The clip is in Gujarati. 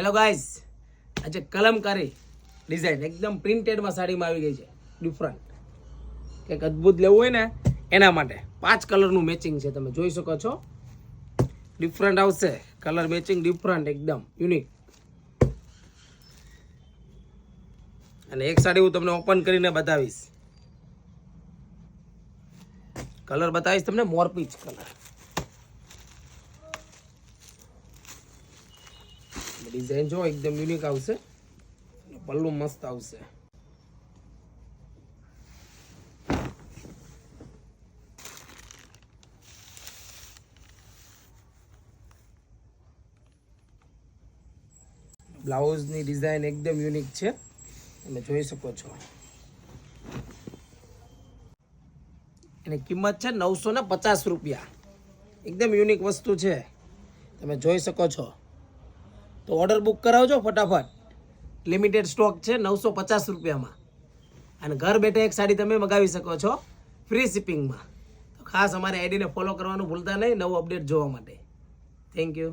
હેલો ગાઈસ, આજે કલમકારી ડિઝાઇન એકદમ પ્રિન્ટેડમાં સાડીમાં આવી ગઈ છે. ડિફરન્ટ કંઈક અદ્ભુત લેવું હોય ને એના માટે 5 કલરનું મેચિંગ છે. તમે જોઈ શકો છો, ડિફરન્ટ આવશે કલર મેચિંગ, ડિફરન્ટ એકદમ યુનિક. અને એક સાડી હું તમને ઓપન કરીને બતાવીશ. કલર બતાવીશ તમને, મોરપીચ કલર. ડિઝાઇન જો એકદમ યુનિક આવશે, પલ્લુ મસ્ત આવશે. બ્લાઉઝની ડિઝાઇન એકદમ યુનિક છે, તમે જોઈ શકો છો. એની કિંમત છે 950 રૂપિયા. એકદમ યુનિક વસ્તુ છે, તમે જોઈ શકો છો. તો ઓર્ડર બુક કરાવજો ફટાફટ. લિમિટેડ સ્ટોક છે 950 રૂપિયામાં. અને ઘર બેઠા એક સાડી તમે મગાવી શકો છો ફ્રી શિપિંગમાં. તો ખાસ અમારી આઈડીને ફોલો કરવાનું ભૂલતા નહીં નવું અપડેટ જોવા માટે. Thank you.